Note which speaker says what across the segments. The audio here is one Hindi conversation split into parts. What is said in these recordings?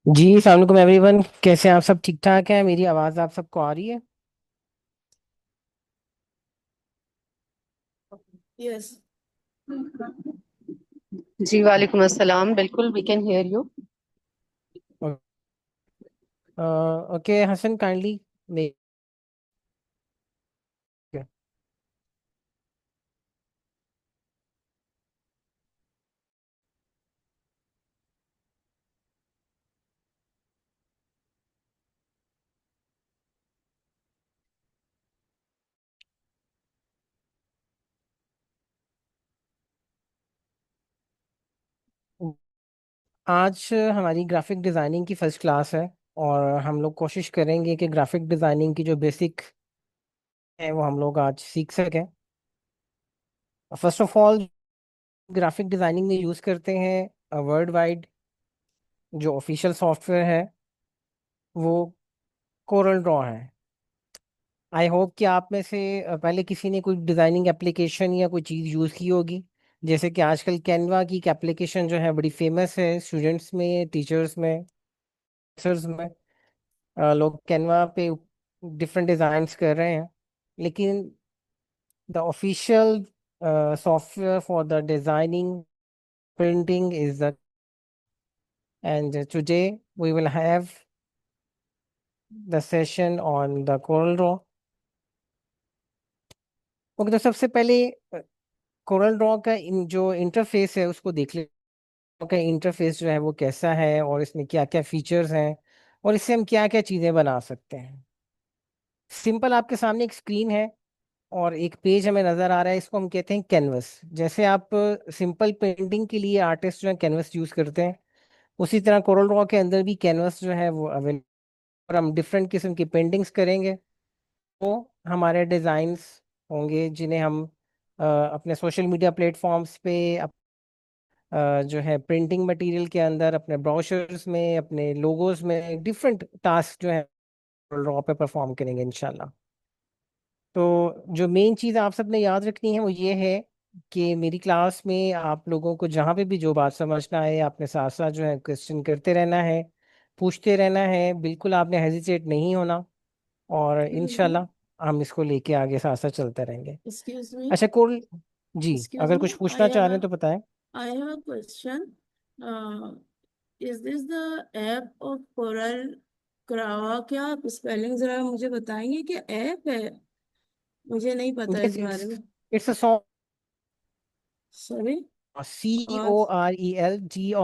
Speaker 1: जी अस्सलाम वालेकुम एवरीवन। कैसे हैं आप सब? ठीक ठाक हैं? मेरी आवाज़ आप सबको आ रही है?
Speaker 2: यस। जी वालेकुम अस्सलाम। बिल्कुल we can hear you.
Speaker 1: Okay Hasan kindly. आज हमारी ग्राफिक डिज़ाइनिंग की फर्स्ट क्लास है और हम लोग कोशिश करेंगे कि ग्राफिक डिज़ाइनिंग की जो बेसिक है वो हम लोग आज सीख सकें। First of all, graphic designing में यूज़ करते हैं वर्ल्ड वाइड जो ऑफिशियल सॉफ्टवेयर है वो कोरल ड्रॉ है। आई होप कि आप में से पहले किसी ने कोई डिज़ाइनिंग एप्लीकेशन या कोई चीज़ यूज़ की होगी। जैसे कि आजकल कैनवा की एक एप्लीकेशन जो है बड़ी फेमस है स्टूडेंट्स में, टीचर्स में, टीचर्स में। लोग कैनवा पे डिफरेंट डिज़ाइंस कर रहे हैं, लेकिन the official software for the designing printing is the and today we will have the session on the Corel Draw. Okay, तो सबसे पहले कोरल ड्रॉ का जो इंटरफेस है उसको देख ले। का इंटरफेस जो है वो कैसा है और इसमें क्या क्या फीचर्स हैं और इससे हम क्या क्या चीज़ें बना सकते हैं। सिंपल आपके सामने एक स्क्रीन है और एक पेज हमें नज़र आ रहा है, इसको हम कहते हैं कैनवस। जैसे आप सिंपल पेंटिंग के लिए आर्टिस्ट जो है कैनवस यूज़ करते हैं, उसी तरह कोरल ड्रॉ के अंदर भी कैनवस जो है वो अवेलेबल। और हम डिफरेंट किस्म की पेंटिंग्स करेंगे तो हमारे डिज़ाइंस होंगे जिन्हें हम अपने सोशल मीडिया प्लेटफॉर्म्स पे जो है प्रिंटिंग मटेरियल के अंदर, अपने ब्रोशर्स में, अपने लोगोज में डिफरेंट टास्क जो है रॉ पे परफॉर्म करेंगे इंशाल्लाह। तो जो मेन चीज़ आप सबने याद रखनी है वो ये है कि मेरी क्लास में आप लोगों को जहाँ पे भी जो बात समझना है आपने साथ साथ जो है क्वेश्चन करते रहना है, पूछते रहना है, बिल्कुल आपने हेजिटेट नहीं होना। और
Speaker 2: एक्सक्यूज मी।
Speaker 1: इंशाल्लाह हम इसको लेके आगे साथ साथ चलते रहेंगे।
Speaker 2: Excuse me.
Speaker 1: अच्छा कोल, जी
Speaker 2: एक्सक्यूज
Speaker 1: अगर
Speaker 2: मी।
Speaker 1: कुछ पूछना चाह रहे हैं तो बताएं।
Speaker 2: I have a question. Is this the app of Corel draw? क्या आप स्पेलिंग जरा मुझे बताएंगे कि ऐप है? मुझे नहीं पता
Speaker 1: यस,
Speaker 2: इस बारे में।
Speaker 1: It's a
Speaker 2: sorry.
Speaker 1: CORELGRAW।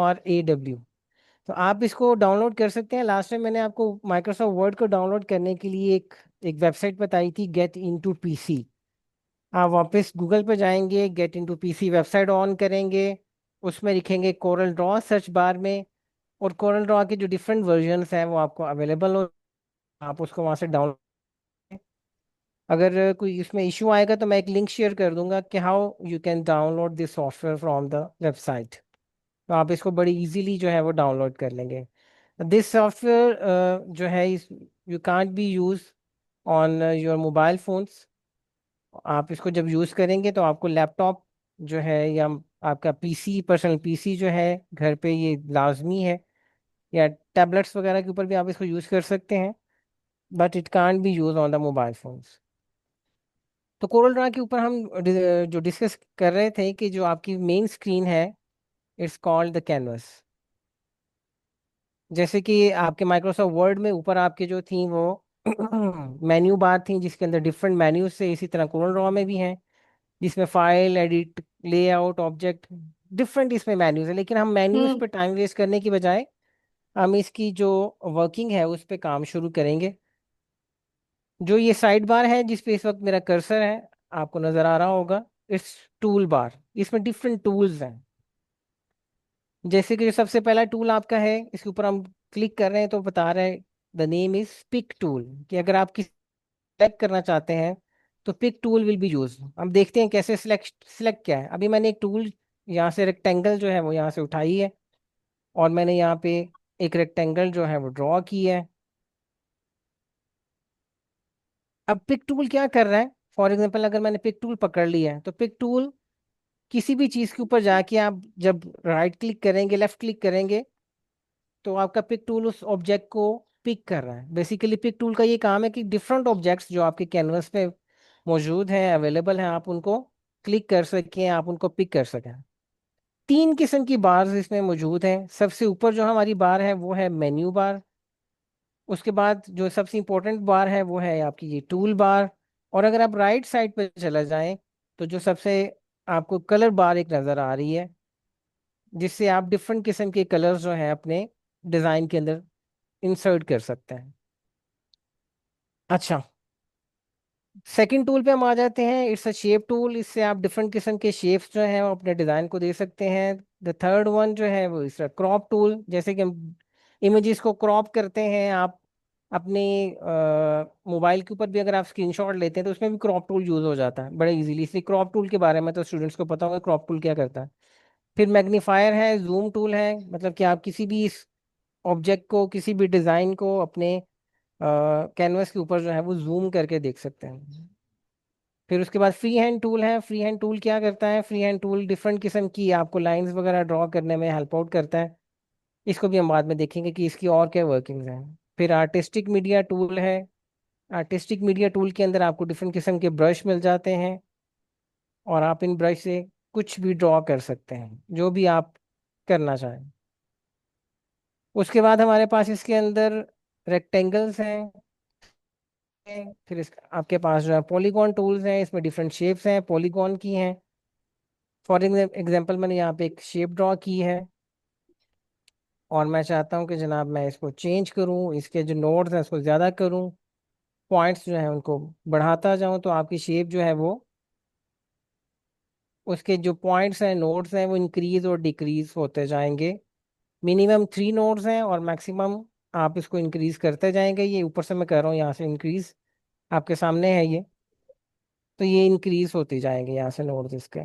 Speaker 1: तो आप इसको डाउनलोड कर सकते हैं। लास्ट टाइम मैंने आपको माइक्रोसॉफ्ट वर्ड को डाउनलोड करने के लिए एक वेबसाइट बताई थी, गेट इनटू पीसी। आप वापस गूगल पे जाएंगे, get into PC website on करेंगे, उसमें लिखेंगे कोरल ड्रॉ सर्च बार में, और कोरल ड्रॉ के जो डिफरेंट वर्जन्स हैं वो आपको अवेलेबल हो, आप उसको वहाँ से डाउनलोड। अगर कोई इसमें इशू आएगा तो मैं एक लिंक शेयर कर दूंगा कि how you can download this software from the website. तो आप इसको बड़ी इजीली जो है वो डाउनलोड कर लेंगे। दिस सॉफ्टवेयर जो है इस you can't be use on your mobile phones. आप इसको जब यूज़ करेंगे तो आपको लैपटॉप जो है या आपका पीसी, पर्सनल पीसी जो है घर पे, ये लाजमी है। या टैबलेट्स वगैरह के ऊपर भी आप इसको यूज़ कर सकते हैं, but it can't be use on the mobile phones. तो कोरल ड्रॉ के ऊपर हम जो डिस्कस कर रहे थे कि जो आपकी मेन स्क्रीन है, इट्स कॉल्ड द कैनवस। जैसे कि आपके माइक्रोसॉफ्ट वर्ड में ऊपर आपके जो थी वो मेन्यू बार थी जिसके अंदर डिफरेंट मेन्यूज से, इसी तरह कोरल ड्रॉ में भी हैं जिसमें file, edit, layout, object, different इसमें मेन्यूज है। लेकिन हम मेन्यूज
Speaker 2: हम्म।
Speaker 1: पे टाइम वेस्ट करने की बजाय हम इसकी जो वर्किंग है उस पे काम शुरू करेंगे। जो ये साइड बार है जिस पे इस वक्त मेरा कर्सर है, आपको नजर आ रहा होगा, इस टूल बार, इसमें डिफरेंट टूल्स हैं। जैसे कि जो सबसे पहला टूल आपका है, इसके ऊपर हम क्लिक कर रहे हैं तो बता रहे हैं the name is pick tool, कि अगर आप किसी सेलेक्ट करना चाहते हैं तो pick tool will be use. हम देखते हैं कैसे सिलेक्ट सिलेक्ट क्या है। अभी मैंने एक टूल यहाँ से रेक्टेंगल जो है वो यहाँ से उठाई है और मैंने यहाँ पे एक रेक्टेंगल जो है वो ड्रॉ की है। अब पिक टूल क्या कर रहा है? फॉर एग्जांपल अगर मैंने पिक टूल पकड़ लिया है तो पिक टूल किसी भी चीज़ के ऊपर जाके आप जब राइट क्लिक करेंगे, लेफ्ट क्लिक करेंगे, तो आपका पिक टूल उस ऑब्जेक्ट को पिक कर रहा है। बेसिकली पिक टूल का ये काम है कि डिफरेंट ऑब्जेक्ट्स जो आपके कैनवस पे मौजूद हैं, अवेलेबल हैं, आप उनको क्लिक कर सकें, आप उनको पिक कर सकें। तीन किस्म की बार्स इसमें मौजूद हैं। सबसे ऊपर जो हमारी बार है वो है मेन्यू बार। उसके बाद जो सबसे इंपॉर्टेंट बार है वो है आपकी ये टूल बार। और अगर आप राइट साइड पे चला जाएं तो जो सबसे आपको कलर बार एक नज़र आ रही है, जिससे आप डिफरेंट किस्म के कलर्स जो हैं अपने डिज़ाइन के अंदर इंसर्ट कर सकते हैं। अच्छा, सेकंड टूल पे हम आ जाते हैं। It's a shape tool. इससे आप डिफरेंट किस्म के शेप्स जो हैं वो अपने डिज़ाइन को दे सकते हैं। द थर्ड वन जो है वो इसका क्रॉप टूल। जैसे कि हम इमेजेस को क्रॉप करते हैं, आप अपने मोबाइल के ऊपर भी अगर आप स्क्रीनशॉट लेते हैं तो उसमें भी क्रॉप टूल यूज़ हो जाता है बड़े इजीली। इसलिए क्रॉप टूल के बारे में तो स्टूडेंट्स को पता होगा क्रॉप टूल क्या करता है। फिर मैग्नीफायर है, जूम टूल है, मतलब कि आप किसी भी इस ऑब्जेक्ट को, किसी भी डिज़ाइन को अपने कैनवस के ऊपर जो है वो जूम करके देख सकते हैं। फिर उसके बाद फ्री हैंड टूल है। फ्री हैंड टूल क्या करता है? फ्री हैंड टूल डिफरेंट किस्म की आपको लाइंस वगैरह ड्रॉ करने में हेल्प आउट करता है। इसको भी हम बाद में देखेंगे कि इसकी और क्या वर्किंग्स हैं। फिर आर्टिस्टिक मीडिया टूल है। आर्टिस्टिक मीडिया टूल के अंदर आपको डिफरेंट किस्म के ब्रश मिल जाते हैं और आप इन ब्रश से कुछ भी ड्रॉ कर सकते हैं, जो भी आप करना चाहें। उसके बाद हमारे पास इसके अंदर रेक्टेंगल्स हैं। फिर आपके पास जो है पॉलीगॉन टूल्स हैं। इसमें डिफरेंट शेप्स हैं, पॉलीगॉन की हैं। फॉर एग्जांपल मैंने यहाँ पे एक शेप ड्रॉ की है और मैं चाहता हूँ कि जनाब मैं इसको चेंज करूँ, इसके जो नोड्स हैं उसको ज़्यादा करूँ, पॉइंट्स जो हैं उनको बढ़ाता जाऊँ, तो आपकी शेप जो है वो, उसके जो पॉइंट्स हैं, नोड्स हैं, वो इंक्रीज और डिक्रीज होते जाएंगे। मिनिमम 3 नोड्स हैं और मैक्सिमम आप इसको इंक्रीज करते जाएंगे। ये ऊपर से मैं कर रहा हूँ, यहाँ से इंक्रीज आपके सामने है ये। तो ये इंक्रीज होते जाएंगे यहाँ से नोड्स इसके।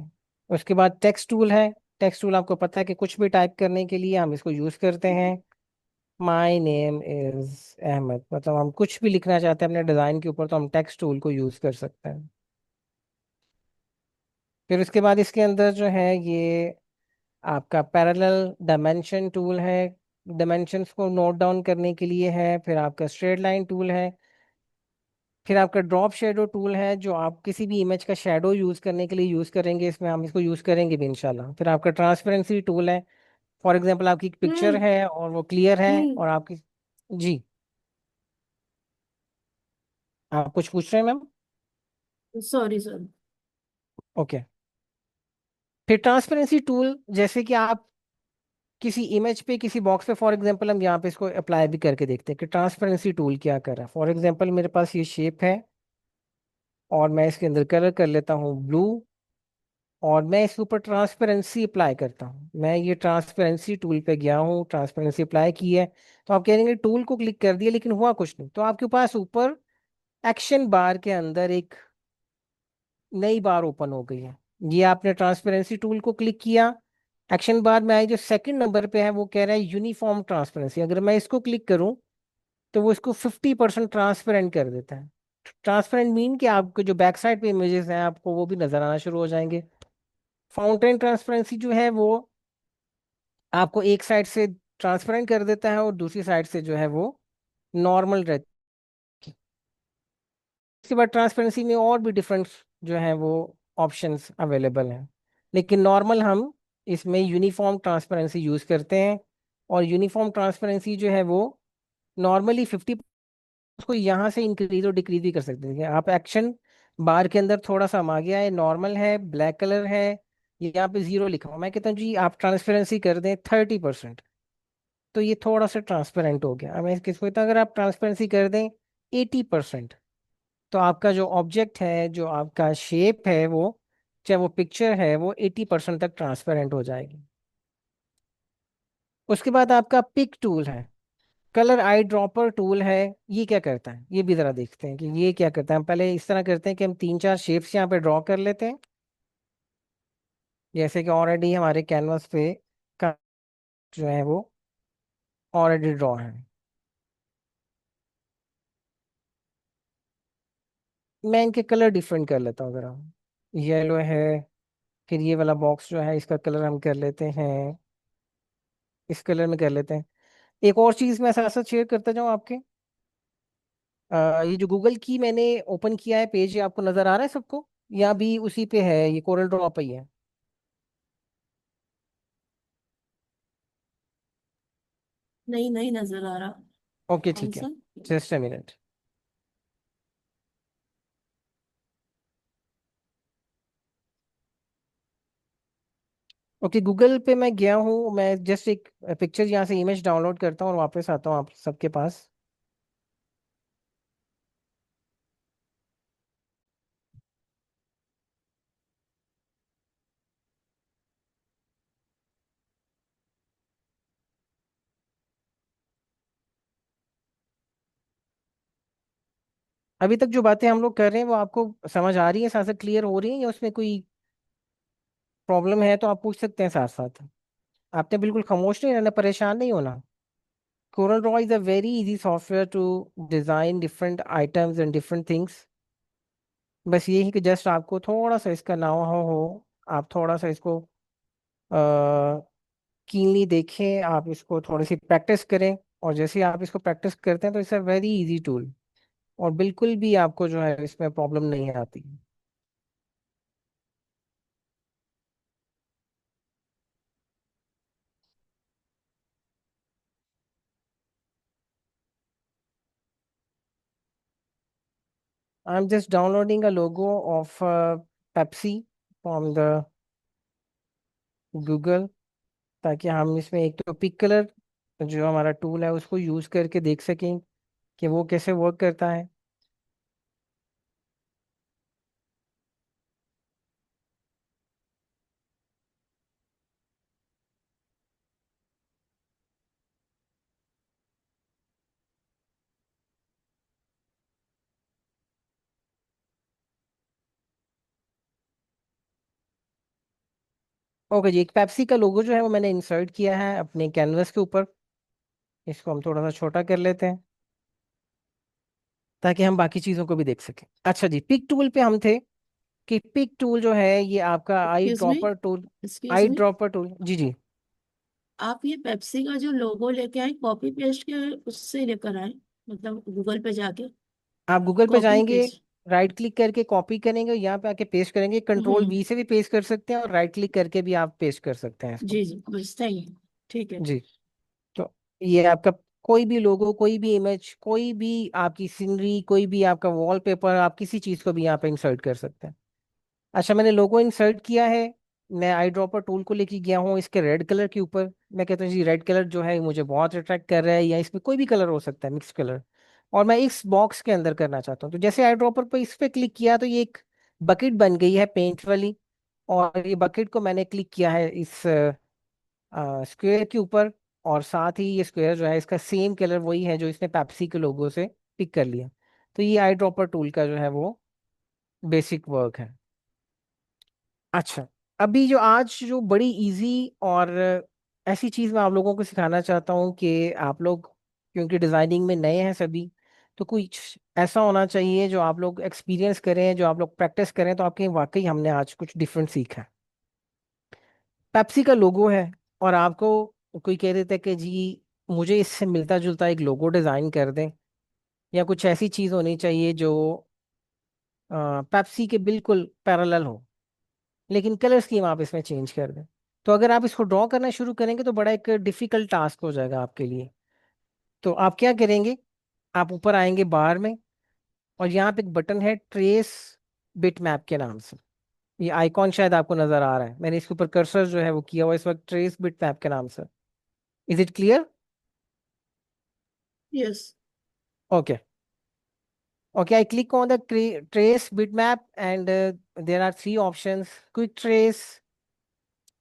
Speaker 1: उसके बाद टेक्स्ट टूल है। टेक्स्ट टूल आपको पता है कि कुछ भी टाइप करने के लिए हम इसको यूज़ करते हैं। माई नेम इज अहमद, मतलब हम कुछ भी लिखना चाहते हैं अपने डिज़ाइन के ऊपर तो हम टेक्स्ट टूल को यूज़ कर सकते हैं। फिर उसके बाद इसके अंदर जो है ये आपका पैरेलल डायमेंशन टूल है। डायमेंशंस को नोट डाउन करने के लिए है। फिर आपका स्ट्रेट लाइन टूल है। फिर आपका ड्रॉप शेडो टूल है, जो आप किसी भी इमेज का शेडो यूज़ करने के लिए यूज़ करेंगे। इसमें हम इसको यूज़ करेंगे भी इंशाल्लाह। फिर आपका ट्रांसपेरेंसी टूल है। फॉर एग्जांपल आपकी एक पिक्चर
Speaker 2: हम्म।
Speaker 1: है और वो क्लियर है
Speaker 2: हम्म।
Speaker 1: और आपकी, जी, आप कुछ पूछ रहे हैं मैम?
Speaker 2: Sorry sorry.
Speaker 1: ओके। फिर ट्रांसपेरेंसी टूल, जैसे कि आप किसी इमेज पे, किसी बॉक्स पे, फॉर एग्जांपल हम यहाँ पे इसको अप्लाई भी करके देखते हैं कि ट्रांसपेरेंसी टूल क्या कर रहा है। फॉर एग्जांपल मेरे पास ये शेप है और मैं इसके अंदर कलर कर लेता हूँ ब्लू और मैं इसके ऊपर ट्रांसपेरेंसी अप्लाई करता हूँ। मैं ये ट्रांसपेरेंसी टूल पे गया हूँ, ट्रांसपेरेंसी अप्लाई की है। तो आप कह देंगे टूल को क्लिक कर दिया लेकिन हुआ कुछ नहीं। तो आपके पास ऊपर एक्शन बार के अंदर एक नई बार ओपन हो गई है। ये आपने ट्रांसपेरेंसी टूल को क्लिक किया, एक्शन बार में आई, जो सेकंड नंबर पे है वो कह रहा है यूनिफॉर्म ट्रांसपेरेंसी। अगर मैं इसको क्लिक करूं तो वो इसको 50% ट्रांसपेरेंट कर देता है। ट्रांसपेरेंट मीन कि आपको जो बैक साइड पे इमेजेस हैं आपको वो भी नजर आना शुरू हो जाएंगे। फाउंटेन ट्रांसपेरेंसी जो है वो आपको एक साइड से ट्रांसपेरेंट कर देता है और दूसरी साइड से जो है वो नॉर्मल रहती है। इसके बाद ट्रांसपेरेंसी में और भी डिफरेंट जो है वो ऑप्शंस अवेलेबल हैं, लेकिन नॉर्मल हम इसमें यूनिफॉर्म ट्रांसपेरेंसी यूज़ करते हैं। और यूनिफॉर्म ट्रांसपेरेंसी जो है वो नॉर्मली 50, उसको यहाँ से इंक्रीज और डिक्रीज भी कर सकते हैं। आप एक्शन बार के अंदर थोड़ा सा हम आ गया है, नॉर्मल है, ब्लैक कलर है, ये यहाँ पे 0 लिखा हुआ, मैं कहता हूँ जी आप ट्रांसपेरेंसी कर दें 30%, तो ये थोड़ा सा ट्रांसपेरेंट हो गया। अब मैं किसको कहता हूँ, अगर आप ट्रांसपेरेंसी कर दें 80%, तो आपका जो ऑब्जेक्ट है, जो आपका शेप है, वो चाहे वो पिक्चर है, वो 80% तक ट्रांसपेरेंट हो जाएगी। उसके बाद आपका पिक टूल है। कलर आई ड्रॉपर टूल है। ये क्या करता है ये भी जरा देखते हैं कि ये क्या करता है। हम पहले इस तरह करते हैं कि हम 3-4 शेप्स यहाँ पे ड्रॉ कर लेते हैं, जैसे कि ऑलरेडी हमारे कैनवास पे का जो है वो ऑलरेडी ड्रॉ है। मैं इनके कलर डिफरेंट कर लेता हूँ जरा। येलो है, फिर ये वाला बॉक्स जो है इसका कलर हम कर लेते हैं, इस कलर में कर लेते हैं। एक और चीज मैं साथ साथ शेयर करता जाऊँ आपके। ये जो गूगल की मैंने ओपन किया है पेज, ये आपको नजर आ रहा है सबको, या भी उसी पे है, ये कोरल ड्रॉ पे ही है?
Speaker 2: नहीं, नहीं नजर आ रहा।
Speaker 1: ओके
Speaker 2: कौन
Speaker 1: ठीक है,
Speaker 2: सा?
Speaker 1: Just a minute. Okay, Google पे मैं गया हूँ, मैं जस्ट एक पिक्चर यहाँ से इमेज डाउनलोड करता हूँ और वापस आता हूँ आप सबके पास। अभी तक जो बातें हम लोग कर रहे हैं वो आपको समझ आ रही है, साथ साथ क्लियर हो रही है, या उसमें कोई प्रॉब्लम है तो आप पूछ सकते हैं साथ साथ। आपने बिल्कुल खामोश नहीं रहना, परेशान नहीं होना। Corel Draw is a very easy software to design different items and different things. बस ये है कि जस्ट आपको थोड़ा सा इसका नाम हो, आप थोड़ा सा इसको कीनली देखें, आप इसको थोड़ी सी प्रैक्टिस करें। और जैसे ही आप इसको प्रैक्टिस करते हैं तो it's a very easy tool, और बिल्कुल भी आपको जो है इसमें प्रॉब्लम नहीं आती। I am just downloading a logo of Pepsi from the Google, ताकि हम इसमें एक तो पिक कलर जो हमारा टूल है उसको यूज करके देख सकें कि वो कैसे वर्क करता है। ओके जी, एक पेप्सी का लोगो जो है वो मैंने इंसर्ट किया है अपने कैनवस के ऊपर। इसको हम थोड़ा सा छोटा कर लेते हैं ताकि हम बाकी चीज़ों को भी देख सकें। अच्छा जी, पिक टूल पे हम थे कि पिक टूल जो है ये आपका eye
Speaker 2: excuse me,
Speaker 1: dropper tool.
Speaker 2: Excuse
Speaker 1: I
Speaker 2: me.
Speaker 1: Dropper tool, जी जी।
Speaker 2: आप ये पेप्सी का जो लोगो लेके आए, कॉपी पेस्ट के उससे लेकर आए? मतलब गूगल पे जाके
Speaker 1: आप गूगल पे
Speaker 2: कॉपी
Speaker 1: जाएंगे,
Speaker 2: पेस्ट?
Speaker 1: राइट क्लिक करके कॉपी करेंगे, यहाँ पे आके पेस्ट करेंगे, कंट्रोल
Speaker 2: हम्म।
Speaker 1: वी से भी पेस्ट कर सकते हैं और राइट क्लिक करके भी आप पेस्ट कर सकते हैं इसको।
Speaker 2: जी जी, बस थैंक यू। ठीक है।
Speaker 1: जी। तो ये आपका कोई भी लोगो, कोई भी इमेज, कोई भी आपकी सीनरी, कोई भी आपका वॉलपेपर, आप किसी चीज को भी यहाँ पे इंसर्ट कर सकते हैं। अच्छा, मैंने लोगो इंसर्ट किया है। मैं आई ड्रॉपर टूल को लेके गया हूँ इसके रेड कलर के ऊपर। मैं कहता हूँ जी रेड कलर जो है मुझे बहुत अट्रैक्ट कर रहा है, या इसमें कोई भी कलर हो सकता है, मिक्स कलर। और मैं इस बॉक्स के अंदर करना चाहता हूँ, तो जैसे आई ड्रॉपर पर इस पे क्लिक किया तो ये एक बकेट बन गई है पेंट वाली। और ये बकेट को मैंने क्लिक किया है इस स्क्वायर के ऊपर। और साथ ही ये स्क्वायर जो है इसका सेम कलर वही है जो इसने पेप्सी के लोगो से पिक कर लिया। तो ये आई ड्रॉपर टूल का जो है वो बेसिक वर्क है। अच्छा, अभी जो आज जो बड़ी इजी और ऐसी चीज मैं आप लोगों को सिखाना चाहता हूँ कि आप लोग क्योंकि डिजाइनिंग में नए हैं सभी, तो कुछ ऐसा होना चाहिए जो आप लोग एक्सपीरियंस करें, जो आप लोग प्रैक्टिस करें, तो आपके वाकई हमने आज कुछ डिफरेंट सीखा है। पेप्सी का लोगो है, और आपको कोई कह देता है कि जी मुझे इससे मिलता जुलता एक लोगो डिजाइन कर दें, या कुछ ऐसी चीज होनी चाहिए जो पेप्सी के बिल्कुल पैरेलल हो, लेकिन कलर स्कीम आप इसमें चेंज कर दें। तो अगर आप इसको ड्रॉ करना शुरू करेंगे तो बड़ा एक डिफिकल्ट टास्क हो जाएगा आपके लिए। तो आप क्या करेंगे, आप ऊपर आएंगे बार में, और यहाँ पे एक बटन है ट्रेस बिट मैप के नाम से। ये आइकॉन शायद आपको नजर आ रहा है, मैंने इसके ऊपर कर्सर जो है वो किया हुआ है इस वक्त, ट्रेस बिट मैप के नाम से। Is it clear?
Speaker 2: Yes.
Speaker 1: Okay. Okay, I click on the trace bitmap, and there are three options: quick trace,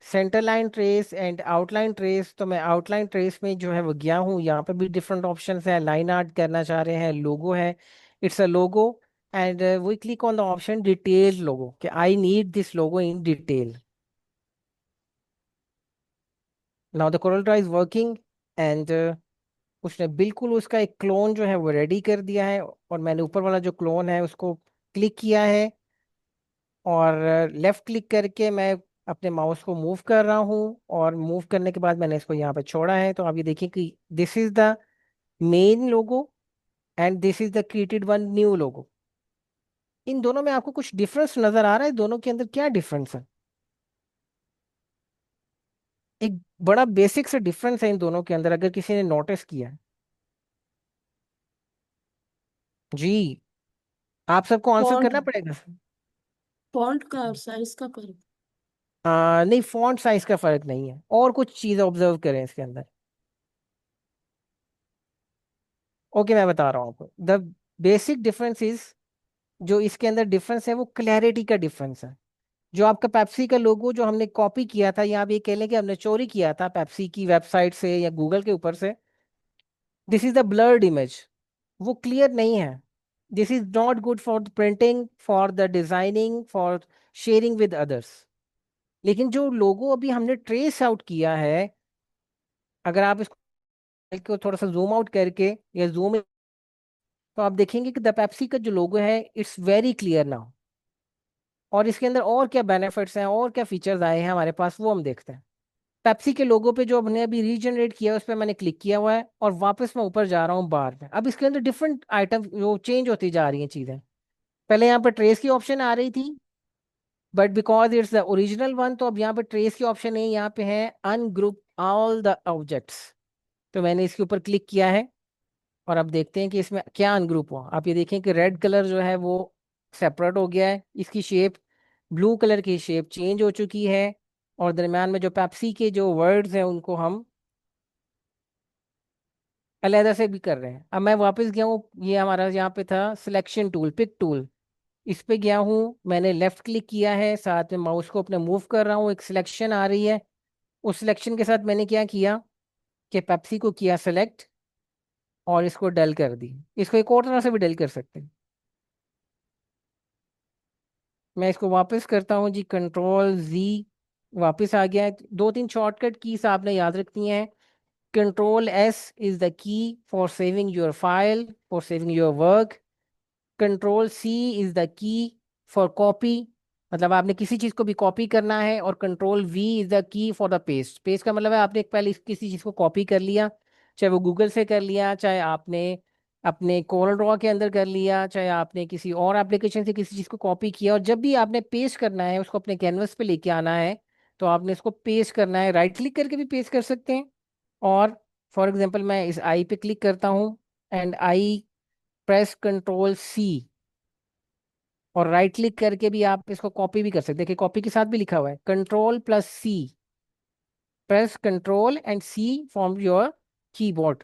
Speaker 1: center line trace and outline trace। तो मैं outline trace में जो है वो गया हूँ, यहाँ पे भी different options है, line art करना चाह रहे हैं, logo है, it's a logo। and we click on the option detailed logo कि I need this logo in detail। now the CorelDRAW is working, and उसने बिल्कुल उसका एक क्लोन जो है वो रेडी कर दिया है, और मैंने ऊपर वाला जो क्लोन है उसको क्लिक किया है, और लेफ्ट क्लिक करके मैं अपने माउस को मूव कर रहा हूँ, और मूव करने के बाद मैंने इसको यहाँ पे छोड़ा है, तो आप ये देखिए कि this is the main logo and this is the created one new logo. इन दोनों में आपको कुछ डिफरेंस नजर आ रहा है? दोनों के अंदर क्या डिफरेंस है? एक बड़ा बेसिक से डिफरेंस है इन दोनों के अंदर, अगर किसी ने नोटिस किया है। जी, आप सबको आंसर
Speaker 2: फॉन्ट
Speaker 1: करना पड़ेगा।
Speaker 2: फॉन्ट का और साइज का फर्क।
Speaker 1: नहीं, फॉन्ट साइज का फर्क नहीं है, और कुछ चीज ऑब्जर्व करें इसके अंदर। ओके, मैं बता रहा हूँ आपको। द बेसिक डिफरेंस इज, जो इसके अंदर डिफरेंस है वो क्लैरिटी का डिफरेंस है। जो आपका पेप्सी का लोगो जो हमने कॉपी किया था, या आप ये कह लें कि हमने चोरी किया था पेप्सी की वेबसाइट से या गूगल के ऊपर से, this is the blurred image. वो क्लियर नहीं है। This is not good for the printing, for the designing, for sharing with others. लेकिन जो लोगो अभी हमने ट्रेस आउट किया है, अगर आप इसको थोड़ा सा जूम आउट करके या जूम, तो आप देखेंगे कि द पेप्सी का जो लोगो है इट्स वेरी क्लियर नाउ। और इसके अंदर और क्या बेनिफिट्स हैं और क्या फीचर्स आए हैं हमारे पास, वो हम देखते हैं। पेप्सी के लोगो पे जो हमने अभी रीजनरेट किया है उस पर मैंने क्लिक किया हुआ है, और वापस मैं ऊपर जा रहा हूँ बार में। अब इसके अंदर डिफरेंट आइटम जो चेंज होती जा रही हैं चीज़ें। पहले यहाँ पर ट्रेस की ऑप्शन आ रही थी, but because it's the original one, तो अब यहाँ पे ट्रेस की ऑप्शन नहीं, यहाँ पे है अनग्रुप ऑल द ऑब्जेक्ट्स। तो मैंने इसके ऊपर क्लिक किया है, और अब देखते हैं कि इसमें क्या अनग्रुप हुआ। आप ये देखें कि रेड कलर जो है वो सेपरेट हो गया है, इसकी शेप, ब्लू कलर की शेप चेंज हो चुकी है, और दरम्यान में जो पेप्सी के जो वर्ड्स हैं उनको हम अलहदा से भी कर रहे हैं। अब मैं वापस गया हूँ, ये हमारा यहाँ पे था सिलेक्शन टूल, पिक टूल, इस पे गया हूँ, मैंने लेफ्ट क्लिक किया है, साथ में माउस को अपने मूव कर रहा हूँ, एक सिलेक्शन आ रही है। उस सिलेक्शन के साथ मैंने क्या किया कि पेप्सी को किया सेलेक्ट, और इसको डल कर दी। इसको एक और तरह से भी डल कर सकते हैं। मैं इसको वापस करता हूँ जी, कंट्रोल Z, वापस आ गया है। दो तीन शॉर्टकट कीज आपने याद रखनी है। Control S is the key for saving your file, for saving your work. Control C is the key for copy, मतलब आपने किसी चीज को भी कॉपी करना है। और control V is the key for the paste. Paste का मतलब है आपने पहले किसी चीज को कॉपी कर लिया, चाहे वो गूगल से कर लिया, चाहे आपने अपने कोरल ड्रॉ के अंदर कर लिया, चाहे आपने किसी और एप्लीकेशन से किसी चीज को कॉपी किया, और जब भी आपने पेस्ट करना है उसको अपने कैनवस पे लेके आना है, तो आपने इसको पेस्ट करना है। राइट क्लिक करके भी पेस्ट कर सकते हैं, और फॉर एग्जांपल मैं इस आई पे क्लिक करता हूँ, and I press control C, और राइट क्लिक करके भी आप इसको कॉपी भी कर सकते हैं। देखिए कॉपी के साथ भी लिखा हुआ है कंट्रोल+C, press control and C from your keyboard.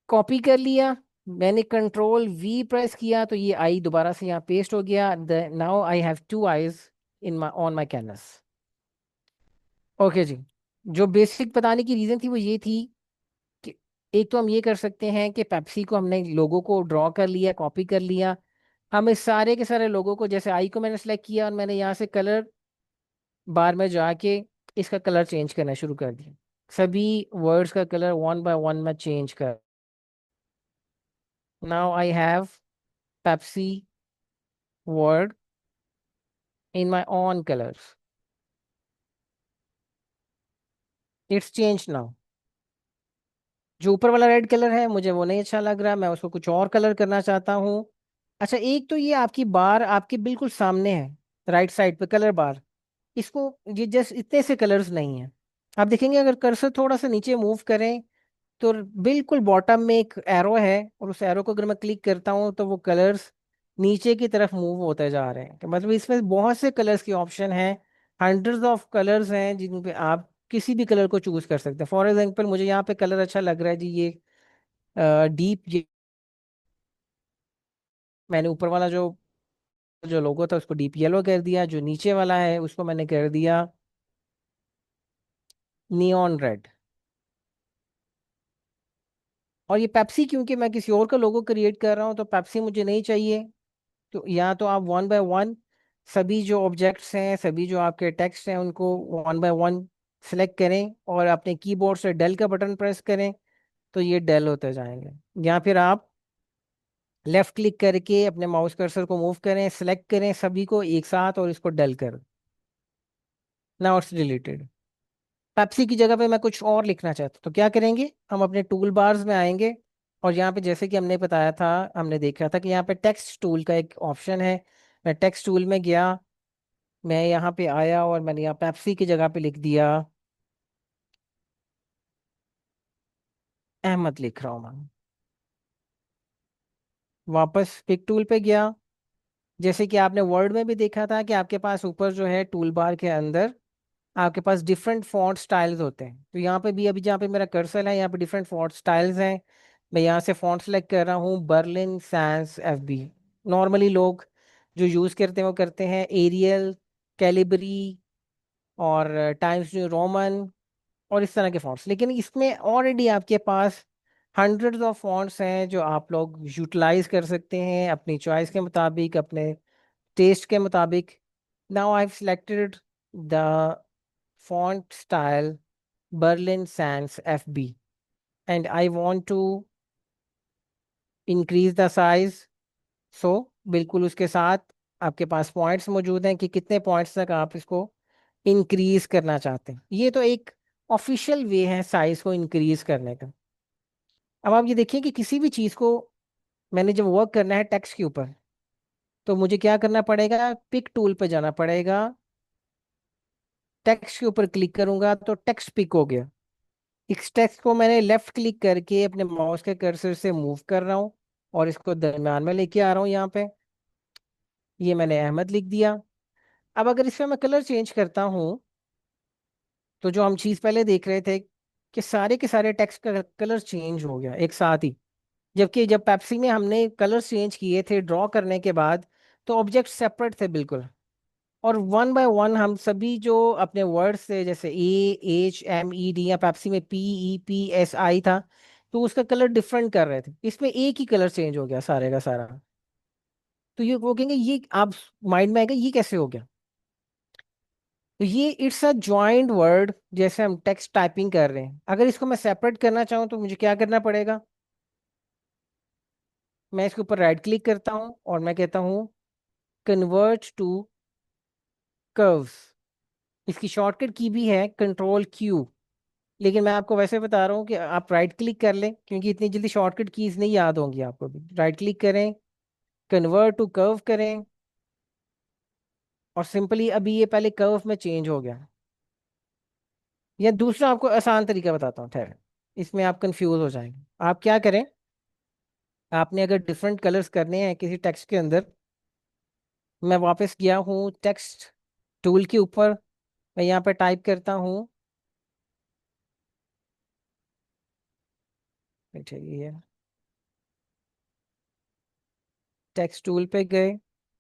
Speaker 1: Copy कर लिया, मैंने कंट्रोल V प्रेस किया, तो ये आई दोबारा से यहाँ पेस्ट हो गया। Now I have to eyes in my on my canvas. Okay जी, जो बेसिक बताने की रीजन थी वो ये थी कि एक तो हम ये कर सकते हैं कि पेप्सी को हमने लोगों को ड्रॉ कर लिया, कॉपी कर लिया। हम इस सारे के सारे लोगों को, जैसे आई को मैंने सेलेक्ट किया, और मैंने यहाँ से कलर बार में जाके इसका कलर चेंज करना शुरू कर दिया। सभी वर्ड्स का कलर वन बाय वन में चेंज कर। Now I have Pepsi word in my own colours. It's change now. जो ऊपर वाला रेड कलर है मुझे वो नहीं अच्छा लग रहा, मैं उसको कुछ और कलर करना चाहता हूँ। अच्छा, एक तो ये आपकी बार आपके बिल्कुल सामने है, राइट साइड पे कलर बार। इसको, ये जस्ट इतने से कलर्स नहीं है। आप देखेंगे अगर कर्सर थोड़ा सा नीचे मूव करें, तो बिल्कुल बॉटम में एक एरो है, और उस एरो को अगर मैं क्लिक करता हूँ तो वो कलर्स नीचे की तरफ मूव होते जा रहे हैं। मतलब इसमें बहुत से कलर्स की ऑप्शन है, हंड्रेड्स ऑफ कलर्स हैं जिन पे आप किसी भी कलर को चूज कर सकते हैं। फॉर एग्जांपल मुझे यहाँ पे कलर अच्छा लग रहा है जी, ये डीप, ये मैंने ऊपर वाला जो जो लोगो था उसको डीप येलो कर दिया, जो नीचे वाला है उसको मैंने कर दिया नियॉन रेड। और ये पेप्सी, क्योंकि मैं किसी और का लोगो क्रिएट कर रहा हूँ तो पेप्सी मुझे नहीं चाहिए। तो या तो आप वन बाय वन सभी जो ऑब्जेक्ट्स हैं, सभी जो आपके टेक्स्ट हैं, उनको वन बाय वन सेलेक्ट करें, और अपने कीबोर्ड से डेल का बटन प्रेस करें, तो ये डेल होते जाएंगे। या फिर आप लेफ्ट क्लिक करके अपने माउस कर्सर को मूव करें, सेलेक्ट करें सभी को एक साथ, और इसको डेल करें। Now it's deleted. पेप्सी की जगह पे मैं कुछ और लिखना चाहता हूँ, तो क्या करेंगे, हम अपने टूल बार्स में आएंगे। और यहाँ पे जैसे कि हमने बताया था, हमने देखा था कि यहाँ पे टेक्स्ट टूल का एक ऑप्शन है। मैं टेक्स्ट टूल में गया, मैं यहाँ पे आया और मैंने यहाँ पेप्सी की जगह पे लिख दिया अहमद, लिख रहा हूँ मैं। वापस पिक टूल पे गया। जैसे कि आपने वर्ड में भी देखा था कि आपके पास ऊपर जो है टूल बार के अंदर आपके पास डिफरेंट फॉन्ट स्टाइल्स होते हैं। तो यहाँ पे भी अभी जहाँ पे मेरा कर्सर है, यहाँ पे डिफरेंट फॉन्ट स्टाइल्स हैं। मैं यहाँ से फॉन्ट सेलेक्ट कर रहा हूँ, बर्लिन सैंस एफबी। नॉर्मली लोग जो यूज़ करते हैं वो करते हैं एरियल, कैलिबरी और टाइम्स न्यू रोमन और इस तरह के फॉन्ट्स। लेकिन इसमें ऑलरेडी आपके पास हंड्रेड्स ऑफ फॉन्ट्स हैं जो आप लोग यूटिलाइज कर सकते हैं अपनी चॉइस के मुताबिक, अपने टेस्ट के मुताबिक। Now I have selected the font style Berlin Sans FB and I want to increase the size. So बिल्कुल उसके साथ आपके पास पॉइंट्स मौजूद हैं कि कितने पॉइंट्स तक आप इसको इंक्रीज करना चाहते हैं। ये तो एक ऑफिशियल वे है साइज को इंक्रीज करने का। अब आप ये देखिए कि किसी भी चीज़ को मैंने जब वर्क करना है टेक्स्ट के ऊपर, तो मुझे क्या करना पड़ेगा, पिक टूल पे जाना पड़ेगा। टेक्स्ट के ऊपर क्लिक करूंगा तो टेक्स्ट पिक हो गया। इस टेक्स्ट को मैंने लेफ्ट क्लिक करके अपने माउस के कर्सर से मूव कर रहा हूँ और इसको दरम्यान में लेके आ रहा हूँ यहाँ पे। ये मैंने अहमद लिख दिया। अब अगर इसमें मैं कलर चेंज करता हूँ, तो जो हम चीज़ पहले देख रहे थे कि सारे के सारे टेक्स्ट का कलर चेंज हो गया एक साथ ही। जबकि जब पेप्सी में हमने कलर चेंज किए थे ड्रॉ करने के बाद, तो ऑब्जेक्ट सेपरेट थे बिल्कुल। और वन बाय वन हम सभी जो अपने वर्ड्स थे, जैसे AHMED या पेप्सी में PEPSI था, तो उसका कलर डिफरेंट कर रहे थे। इसमें एक ही कलर चेंज हो गया सारे का सारा। तो ये वो कहेंगे, ये आप माइंड में आएगा ये कैसे हो गया। तो ये इट्स अ जॉइंट वर्ड। जैसे हम टेक्स्ट टाइपिंग कर रहे हैं, अगर इसको मैं सेपरेट करना चाहूँ तो मुझे क्या करना पड़ेगा, मैं इसके ऊपर राइट क्लिक करता हूँ और मैं कहता हूँ कन्वर्ट टू कर्व्स। इसकी शॉर्टकट की भी है Ctrl+Q। लेकिन मैं आपको वैसे बता रहा हूँ कि आप राइट क्लिक कर लें, क्योंकि इतनी जल्दी शॉर्टकट कीज नहीं याद होंगी आपको भी। राइट क्लिक करें, कन्वर्ट टू कर्व करें और सिंपली अभी ये पहले कर्व में चेंज हो गया। या दूसरा आपको आसान तरीका बताता हूँ, ठहर, इसमें आप कंफ्यूज हो जाएंगे। आप क्या करें, आपने अगर डिफरेंट कलर्स करने हैं किसी टेक्स्ट के अंदर, मैं वापस गया हूँ टेक्स्ट टूल के ऊपर, मैं यहाँ पे टाइप करता हूँ, अच्छा ये टेक्स्ट टूल पे गए,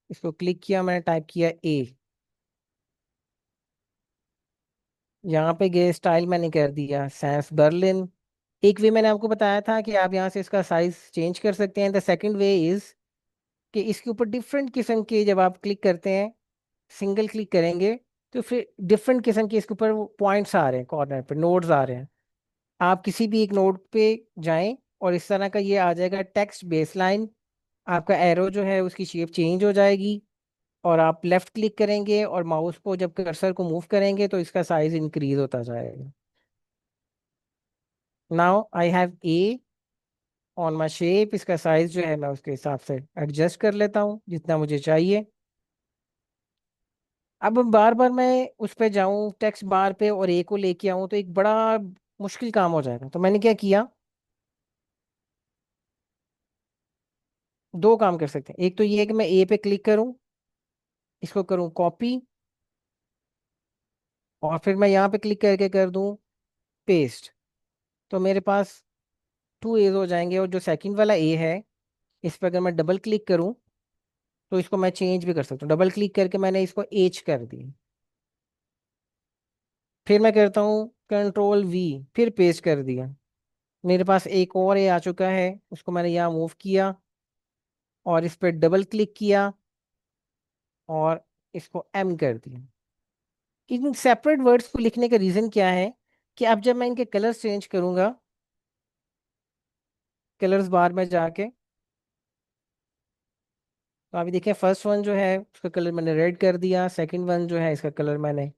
Speaker 1: इसको क्लिक किया, मैंने टाइप किया ए। यहाँ पे गए, स्टाइल मैंने कर दिया सैंस बर्लिन। एक वे मैंने आपको बताया था कि आप यहाँ से इसका साइज चेंज कर सकते हैं। द सेकंड वे इज कि इसके ऊपर डिफरेंट किस्म के जब आप क्लिक करते हैं, सिंगल क्लिक करेंगे, तो फिर डिफरेंट किस्म के इसके ऊपर पॉइंट्स आ रहे हैं, कॉर्नर पे नोड्स आ रहे हैं। आप किसी भी एक नोड पे जाएं और इस तरह का ये आ जाएगा टेक्स्ट बेसलाइन। आपका एरो जो है उसकी शेप चेंज हो जाएगी और आप लेफ्ट क्लिक करेंगे और माउस को जब कर्सर को मूव करेंगे तो इसका साइज इंक्रीज होता जाएगा। Now I have a on my shape. इसका साइज जो है मैं उसके हिसाब से एडजस्ट कर लेता हूँ जितना मुझे चाहिए। अब बार बार मैं उस पे जाऊं टेक्स्ट बार पे और ए को लेके आऊं तो एक बड़ा मुश्किल काम हो जाएगा। तो मैंने क्या किया, दो काम कर सकते हैं। एक तो ये है कि मैं ए पे क्लिक करूं, इसको करूं कॉपी, और फिर मैं यहाँ पे क्लिक करके कर दूं पेस्ट। तो मेरे पास टू एज हो जाएंगे। और जो सेकंड वाला ए है, इस पर अगर मैं डबल क्लिक करूं तो इसको मैं चेंज भी कर सकता हूँ। डबल क्लिक करके मैंने इसको एच कर दी, फिर मैं करता हूँ Ctrl+V, फिर पेस्ट कर दिया। मेरे पास एक और ए आ चुका है, उसको मैंने यहाँ मूव किया और इस पर डबल क्लिक किया और इसको एम कर दिया। इन सेपरेट वर्ड्स को लिखने का रीज़न क्या है कि अब जब मैं इनके कलर्स चेंज करूंगा, कलर्स बार में जाके, तो अभी देखिए फर्स्ट वन जो है उसका कलर मैंने रेड कर दिया, सेकंड वन जो है इसका कलर मैंने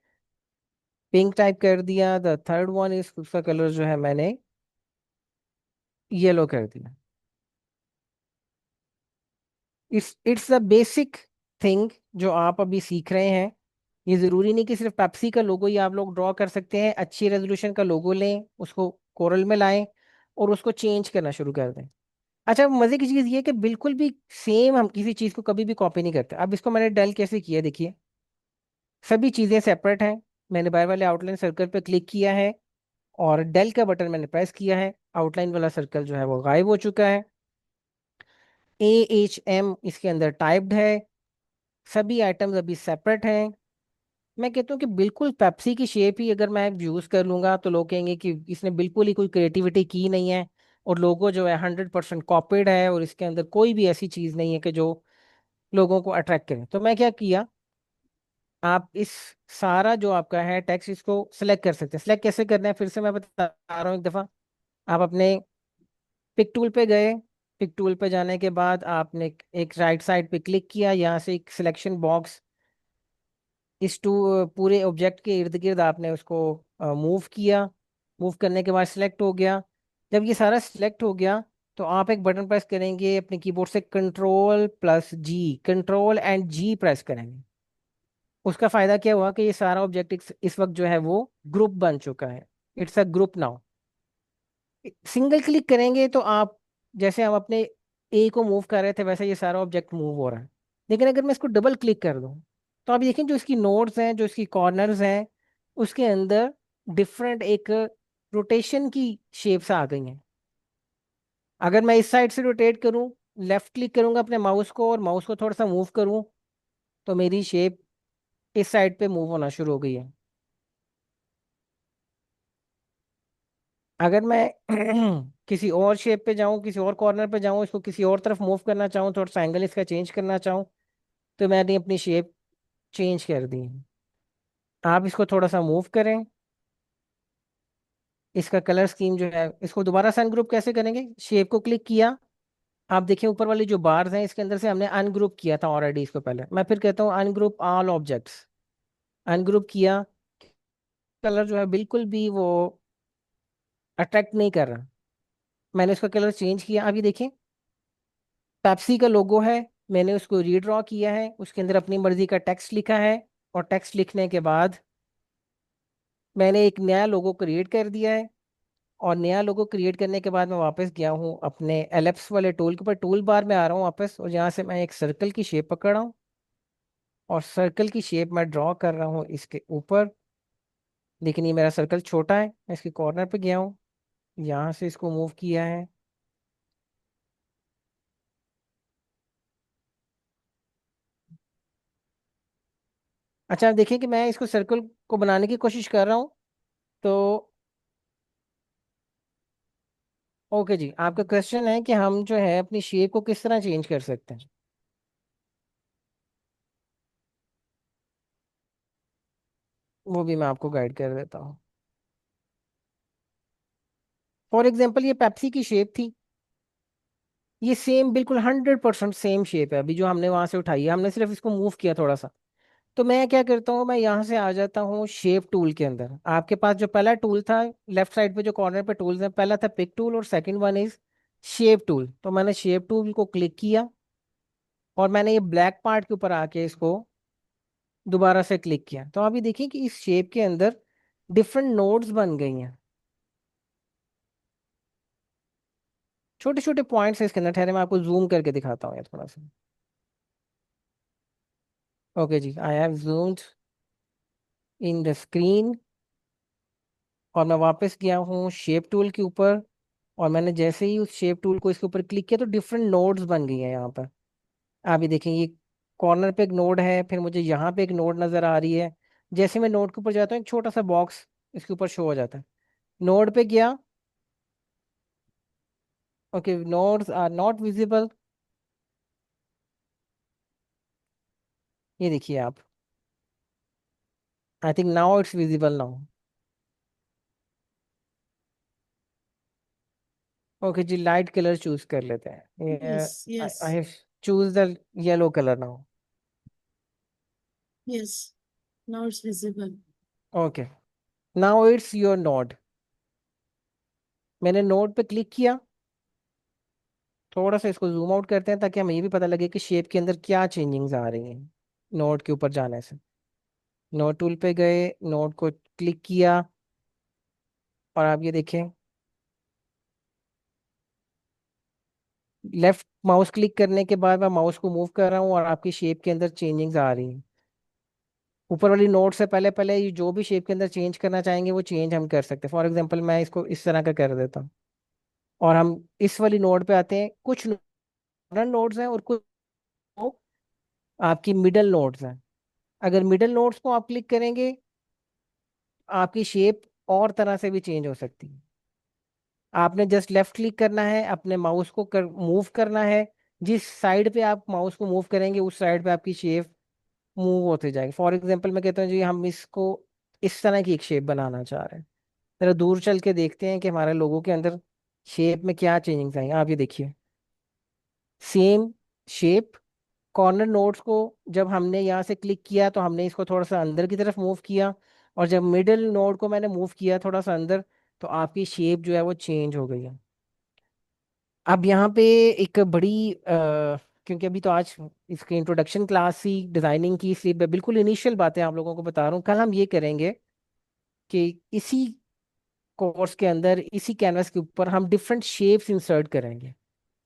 Speaker 1: पिंक टाइप कर दिया। द थर्ड वन इज, उसका कलर जो है मैंने येलो कर दिया। इट्स द बेसिक थिंग जो आप अभी सीख रहे हैं। ये जरूरी नहीं कि सिर्फ पेप्सी का लोगो ही आप लोग ड्रॉ कर सकते हैं। अच्छी रेजोल्यूशन का लोगो लें, उसको कोरल में लाएं और उसको चेंज करना शुरू कर दें। अच्छा, मजे की चीज ये है कि बिल्कुल भी सेम हम किसी चीज को कभी भी कॉपी नहीं करते। अब इसको मैंने डल कैसे किया, देखिए। सभी चीजें सेपरेट हैं। मैंने बाहर वाले आउटलाइन सर्कल पे क्लिक किया है और डेल का बटन मैंने प्रेस किया है। आउटलाइन वाला सर्कल जो है वो गायब हो चुका है। AHM इसके अंदर टाइप्ड है। सभी आइटम्स अभी सेपरेट हैं। मैं कहता हूँ कि बिल्कुल पेप्सी की शेप ही अगर मैं यूज कर लूंगा तो लोग कहेंगे कि इसने बिल्कुल ही कोई क्रिएटिविटी की नहीं है, और लोगो जो है 100% कॉपीड है, और इसके अंदर कोई भी ऐसी चीज नहीं है कि जो लोगों को अट्रैक्ट करे। तो मैं क्या किया, आप इस सारा जो आपका है टेक्स्ट, इसको सिलेक्ट कर सकते हैं। सिलेक्ट कैसे करना है फिर से मैं बता रहा हूँ एक दफा। आप अपने पिक टूल पे गए। पिक टूल पे जाने के बाद आपने एक राइट साइड पे क्लिक किया, यहाँ से एक सिलेक्शन बॉक्स इस पूरे ऑब्जेक्ट के इर्द गिर्द आपने उसको मूव किया। मूव करने के बाद सिलेक्ट हो गया। जब ये सारा सिलेक्ट हो गया तो आप एक बटन प्रेस करेंगे अपने कीबोर्ड से, कंट्रोल+G, कंट्रोल एंड G प्रेस करेंगे। उसका फायदा क्या हुआ कि ये सारा ऑब्जेक्ट इस वक्त जो है वो ग्रुप बन चुका है। It's a group now. Single click करेंगे तो आप, जैसे हम अपने ए को मूव कर रहे थे वैसे ये सारा ऑब्जेक्ट मूव हो रहा है। लेकिन अगर मैं इसको डबल क्लिक कर दूं तो आप देखें जो इसकी नोड्स हैं, जो इसकी कॉर्नर्स हैं, उसके अंदर डिफरेंट एक रोटेशन की शेप्स आ गई हैं। अगर मैं इस साइड से रोटेट करूं, लेफ्ट क्लिक करूंगा अपने माउस को और माउस को थोड़ा सा मूव करूं, तो मेरी शेप इस साइड पे मूव होना शुरू हो गई है। अगर मैं किसी और शेप पे जाऊं, किसी और कॉर्नर पे जाऊं, इसको किसी और तरफ मूव करना चाहूं, थोड़ा सा एंगल इसका चेंज करना चाहूं, तो मैंने अपनी शेप चेंज कर दी है। आप इसको थोड़ा सा मूव करें। इसका कलर स्कीम जो है, इसको दोबारा से अनग्रुप कैसे करेंगे, शेप को क्लिक किया। आप देखिए ऊपर वाली जो बार्स हैं इसके अंदर से हमने अनग्रुप किया था ऑलरेडी इसको पहले। मैं फिर कहता हूँ अनग्रुप ऑल ऑब्जेक्ट्स। अनग्रुप किया। कलर जो है बिल्कुल भी वो अट्रैक्ट नहीं कर रहा। मैंने उसका कलर चेंज किया। अभी देखें, पेप्सी का लोगो है, मैंने उसको रीड्रॉ किया है, उसके अंदर अपनी मर्जी का टेक्स्ट लिखा है। और टेक्स्ट लिखने के बाद मैंने एक नया लोगो क्रिएट कर दिया है। और नया लोगो क्रिएट करने के बाद मैं वापस गया हूँ अपने एलिप्स वाले टूल के ऊपर, टूल बार में आ रहा हूँ वापस, और यहाँ से मैं एक सर्कल की शेप पकड़ रहा हूँ और सर्कल की शेप मैं ड्रॉ कर रहा हूँ इसके ऊपर। लेकिन ये मेरा सर्कल छोटा है, मैं इसके कॉर्नर पे गया हूँ, यहाँ से इसको मूव किया है। अच्छा देखिए कि मैं इसको सर्कल को बनाने की कोशिश कर रहा हूँ। तो ओके जी, आपका क्वेश्चन है कि हम जो है अपनी शेप को किस तरह चेंज कर सकते हैं। वो भी मैं आपको गाइड कर देता हूँ। फॉर एग्जाम्पल ये पेप्सी की शेप थी। ये सेम बिल्कुल 100% सेम शेप है अभी जो हमने वहां से उठाई है, हमने सिर्फ इसको मूव किया थोड़ा सा। तो मैं क्या करता हूँ, मैं यहाँ से आ जाता हूँ शेप टूल के अंदर। आपके पास जो पहला टूल था लेफ्ट साइड पे जो कॉर्नर पे टूल्स है, पहला था पिक टूल और second one is shape tool. तो मैंने शेप टूल को क्लिक किया और मैंने ये ब्लैक पार्ट के ऊपर आके इसको दोबारा से क्लिक किया। तो अभी देखिए कि इस शेप के अंदर डिफरेंट नोड्स बन गई हैं। छोटे छोटे पॉइंट्स है इसके अंदर। ठहरे मैं आपको जूम करके दिखाता हूँ ये थोड़ा सा। ओके जी, I have zoomed in the screen. और मैं वापस गया हूँ शेप टूल के ऊपर, और मैंने जैसे ही उस शेप टूल को इसके ऊपर क्लिक किया तो डिफरेंट नोड्स बन गई हैं यहाँ पर। आप भी देखें, ये कॉर्नर पे एक नोड है, फिर मुझे यहाँ पे एक नोड नजर आ रही है। जैसे मैं नोड के ऊपर जाता हूँ एक छोटा सा बॉक्स इसके ऊपर शो हो जाता है। नोड पे गया। Okay, nodes are not visible. ये देखिए आप, I think now it's visible now. Okay जी, लाइट कलर चूज कर लेते हैं।
Speaker 2: Yes, yes,
Speaker 1: I have choose the yellow colour now.
Speaker 2: Yes, now it's visible.
Speaker 1: Okay. Now it's your node. मैंने नोड पे क्लिक किया। थोड़ा सा इसको जूम आउट करते हैं ताकि हमें ये भी पता लगे कि शेप के अंदर क्या चेंजिंग्स आ रही हैं नोड के ऊपर जाने से। नोड टूल पे गए, नोड को क्लिक किया, और आप ये देखें, लेफ्ट माउस क्लिक करने के बाद मैं माउस को मूव कर रहा हूँ और आपकी शेप के अंदर चेंजिंग्स आ रही हैं। ऊपर वाली नोड से पहले पहले ये जो भी शेप के अंदर चेंज करना चाहेंगे वो चेंज हम कर सकते हैं। फॉर एग्जांपल मैं इसको इस तरह का कर देता हूँ। और हम इस वाली नोड पे आते हैं। कुछ नोड्स हैं और कुछ आपकी मिडल नोड्स हैं। अगर मिडल नोड्स को आप क्लिक करेंगे, आपकी शेप और तरह से भी चेंज हो सकती है। आपने जस्ट लेफ्ट क्लिक करना है, अपने माउस को मूव करना है। जिस साइड पे आप माउस को मूव करेंगे उस साइड पे आपकी शेप मूव होते जाएगी। फॉर एग्जांपल मैं कहता हूँ जी हम इसको इस तरह की एक शेप बनाना चाह रहे हैं। जरा दूर चल के देखते हैं कि हमारे लोगों के अंदर शेप में क्या चेंजिंग्स आएंगे। आप ये देखिए, सेम शेप। कॉर्नर नोड्स को जब हमने यहाँ से क्लिक किया तो हमने इसको थोड़ा सा अंदर की तरफ मूव किया, और जब मिडिल नोड को मैंने मूव किया थोड़ा सा अंदर, तो आपकी शेप जो है वो चेंज हो गई है। अब यहाँ पे एक बड़ी क्योंकि अभी तो आज इसकी इंट्रोडक्शन क्लास ही डिजाइनिंग की, इसलिए मैं बिल्कुल इनिशियल बातें आप लोगों को बता रहा हूँ। कल हम ये करेंगे कि इसी कोर्स के अंदर, इसी कैनवस के ऊपर हम डिफरेंट शेप्स इंसर्ट करेंगे।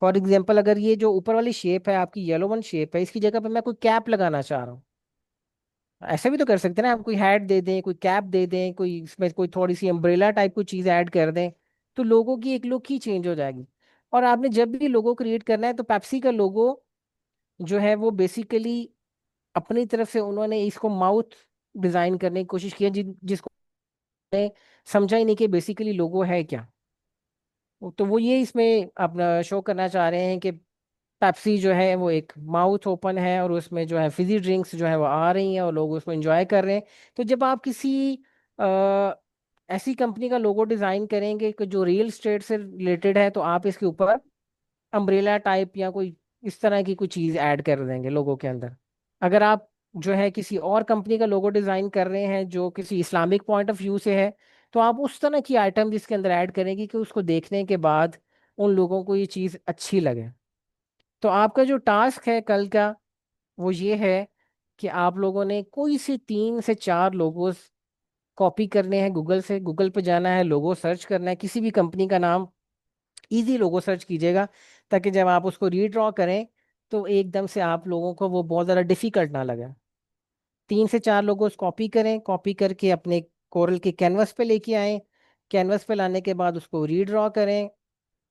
Speaker 1: फॉर एग्जांपल अगर ये जो ऊपर वाली शेप है आपकी येलो वन शेप है, इसकी जगह पे मैं कोई कैप लगाना चाह रहा हूँ। ऐसा भी तो कर सकते हैं ना, हम कोई हैट दे दें, कोई कैप दे दें, कोई इसमें कोई थोड़ी सी अम्ब्रेला टाइप कोई चीज़ ऐड कर दें, तो लोगों की एक लुक ही चेंज हो जाएगी। और आपने जब भी लोगो क्रिएट करना है तो पेप्सी का लोगो जो है वो बेसिकली अपनी तरफ से उन्होंने इसको माउथ डिजाइन करने की कोशिश की है, जिसको उन्होंने समझा ही नहीं कि बेसिकली लोगो है क्या। तो वो ये इसमें अपना शो करना चाह रहे हैं कि पेप्सी जो है वो एक माउथ ओपन है, और उसमें जो है फिजी ड्रिंक्स जो है वो आ रही हैं और लोग उसको एंजॉय कर रहे हैं। तो जब आप किसी आ, ऐसी कंपनी का लोगो डिजाइन करेंगे कि जो रियल स्टेट से रिलेटेड है, तो आप इसके ऊपर अम्ब्रेला टाइप या कोई इस तरह की कोई चीज ऐड कर देंगे लोगो के अंदर। अगर आप जो है किसी और कंपनी का लोगो डिजाइन कर रहे हैं जो किसी इस्लामिक पॉइंट ऑफ व्यू से है, तो आप उस तरह की आइटम जिसके अंदर ऐड करेंगे कि उसको देखने के बाद उन लोगों को ये चीज अच्छी लगे। तो आपका जो टास्क है कल का वो ये है कि आप लोगों ने कोई से 3 से 4 लोगोस कॉपी करने हैं। गूगल से, गूगल पे जाना है, लोगो सर्च करना है, किसी भी कंपनी का नाम इजी लोगो सर्च कीजिएगा, ताकि जब आप उसको रीड्रॉ करें तो एकदम से आप लोगों को वो बहुत ज़्यादा डिफिकल्ट ना लगे। 3 से 4 लोगोस कॉपी करें, कॉपी करके अपने कोरल के कैनवस पे लेके आएं। कैनवस पे लाने के बाद उसको रीड्रॉ करें।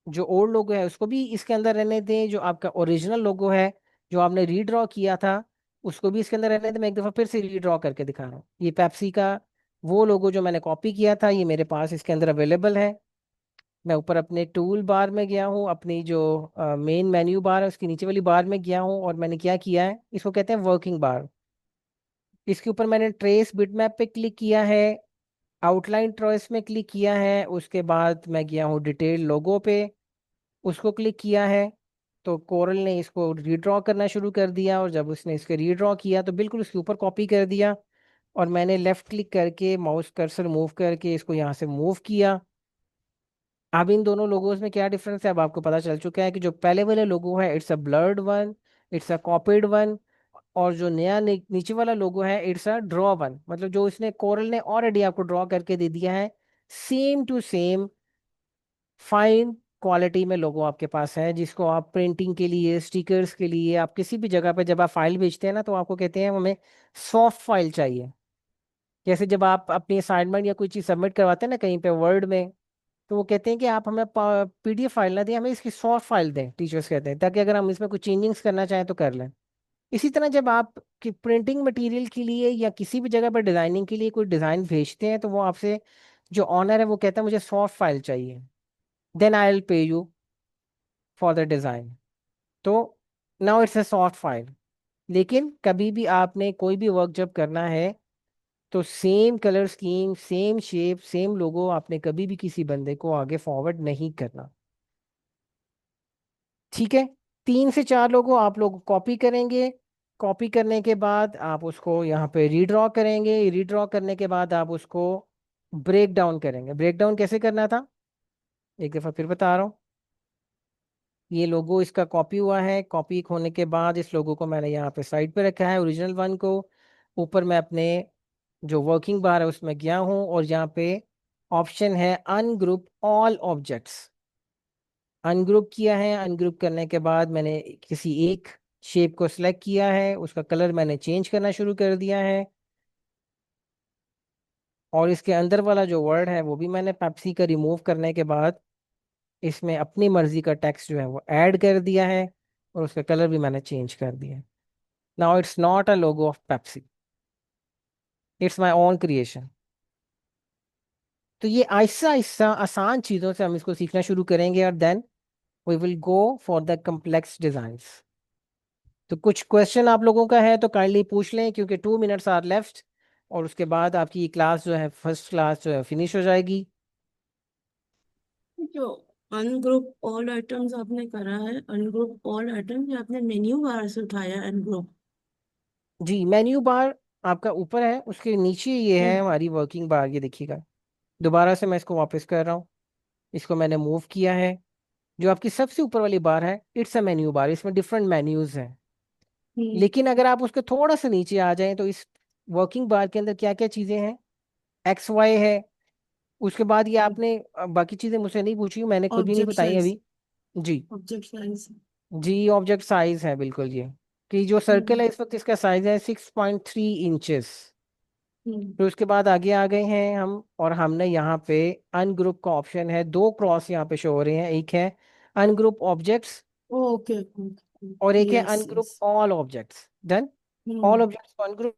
Speaker 1: जो ओल्ड लोगो है उसको भी इसके अंदर रहने दें, जो आपका ओरिजिनल लोगो है जो आपने रीड्रॉ किया था उसको भी इसके अंदर रहने दें। मैं एक दफ़ा फिर से रीड्रॉ करके दिखा रहा हूँ। ये पेप्सी का वो लोगो जो मैंने कॉपी किया था ये मेरे पास इसके अंदर अवेलेबल है। मैं ऊपर अपने टूल बार में गया हूँ, अपनी जो मेन मेन्यू बार है उसके नीचे वाली बार में गया हूँ, और मैंने क्या किया है, इसको कहते हैं वर्किंग बार। इसके ऊपर मैंने ट्रेस बिटमैप पे क्लिक किया है, आउटलाइन ट्रेस में क्लिक किया है, उसके बाद मैं गया हूँ डिटेल लोगो पे, उसको क्लिक किया है। तो कोरल ने इसको रीड्रॉ करना शुरू कर दिया, और जब उसने इसके रीड्रॉ किया तो बिल्कुल उसके ऊपर कॉपी कर दिया। और मैंने लेफ्ट क्लिक करके माउस कर्सर मूव करके इसको यहाँ से मूव किया। अब इन दोनों लोगोस में क्या डिफरेंस है अब आपको पता चल चुका है कि जो पहले वाले लोगो है it's a blurred one, it's a copied one. और जो नया नीचे वाला लोगो है इट्स अ ड्रॉ वन, मतलब जो इसने कोरल ने ऑलरेडी आपको ड्रॉ करके दे दिया है। Same to same fine quality में लोगो आपके पास है, जिसको आप प्रिंटिंग के लिए, स्टिकर्स के लिए, आप किसी भी जगह पे जब आप फाइल भेजते हैं ना तो आपको कहते हैं हमें सॉफ्ट फाइल चाहिए। जैसे जब आप अपनी असाइनमेंट या कोई चीज़ सबमिट करवाते हैं ना कहीं पे वर्ड में, तो वो कहते हैं कि आप हमें पीडीएफ फाइल ना दें, हमें इसकी सॉफ्ट फाइल दें, टीचर्स कहते हैं, ताकि अगर हम इसमें कुछ चेंजिंग्स करना चाहें तो कर लें। इसी तरह जब आप कि प्रिंटिंग मटेरियल के लिए या किसी भी जगह पर डिजाइनिंग के लिए कोई डिजाइन भेजते हैं तो वो आपसे जो ऑनर है वो कहता है मुझे सॉफ्ट फाइल चाहिए, then I will pay you for the design. तो now it's a soft file. लेकिन कभी भी आपने कोई भी वर्क जब करना है तो same colour scheme, same shape, same logo आपने कभी भी किसी बंदे को आगे फॉरवर्ड नहीं करना। ठीक है। 3 से 4 लोगो आप लोग कॉपी करेंगे। कॉपी करने के बाद आप उसको यहाँ पे रीड्रॉ करेंगे। रीड्रॉ करने के बाद आप उसको ब्रेक डाउन करेंगे। ब्रेक डाउन कैसे करना था, एक दफ़ा फिर बता रहा हूँ। ये लोगो इसका कॉपी हुआ है, कॉपी होने के बाद इस लोगो को मैंने यहाँ पे साइड पे रखा है, ओरिजिनल वन को। ऊपर मैं अपने जो वर्किंग बार है उसमें गया हूँ, और यहाँ पे ऑप्शन है अनग्रुप ऑल ऑब्जेक्ट्स। अनग्रुप किया है, अनग्रुप करने के बाद मैंने किसी एक शेप को सिलेक्ट किया है, उसका कलर मैंने चेंज करना शुरू कर दिया है, और इसके अंदर वाला जो वर्ड है वो भी मैंने पेप्सी का रिमूव करने के बाद इसमें अपनी मर्जी का टेक्स्ट जो है वो ऐड कर दिया है, और उसका कलर भी मैंने चेंज कर दिया है। Now it's not a logo of Pepsi, it's my own creation. तो ये आहिस्ता आहिस्ता आसान चीज़ों से हम इसको सीखना शुरू करेंगे, और then we will go for the complex designs. तो कुछ क्वेश्चन आप लोगों का है तो काइंडली पूछ लें, क्योंकि 2 मिनट्स आर लेफ्ट, और उसके बाद आपकी ये क्लास जो है, फर्स्ट क्लास जो है, फिनिश हो जाएगी।
Speaker 2: जो अनग्रुप ऑल आइटम्स आपने करा है, अनग्रुप ऑल आइटम्स, ये आपने मेन्यू बार से उठाया अनग्रुप?
Speaker 1: जी, मेन्यू बार आपका ऊपर है, उसके नीचे ये है हमारी वर्किंग बार, ये देखिएगा। दोबारा से मैं इसको वापस कर रहा हूँ, इसको मैंने मूव किया है। जो आपकी सबसे ऊपर वाली बार है, इट्स अ मेन्यू बार, इसमें डिफरेंट मेन्यूज हैं।
Speaker 2: हम्म।
Speaker 1: लेकिन अगर आप उसके थोड़ा सा नीचे आ जाएं तो इस वर्किंग बार के अंदर क्या क्या चीजें हैं, एक्स वाई है। उसके बाद ये आपने बाकी चीजें मुझसे नहीं पूछी, मैंने खुद भी नहीं
Speaker 2: ऑब्जेक्ट
Speaker 1: बताई
Speaker 2: साइज,
Speaker 1: अभी। जी।
Speaker 2: Object size.
Speaker 1: जी, ऑब्जेक्ट साइज है बिल्कुल ये, कि जो सर्कल
Speaker 2: हम्म।
Speaker 1: है इस वक्त इसका साइज है 6.3 इंचेस।
Speaker 2: हम्म।
Speaker 1: फिर उसके बाद आगे आ गए हैं हम, और हमने यहाँ पे अनग्रुप का ऑप्शन है, दो क्रॉस यहाँ पे शो हो रहे हैं, एक है अनग्रुप ऑब्जेक्ट्स
Speaker 2: ओके।
Speaker 1: और एक है
Speaker 2: yes
Speaker 1: ungroup
Speaker 2: yes.
Speaker 1: All objects. Done.
Speaker 2: Hmm.
Speaker 1: All objects को अनग्रुप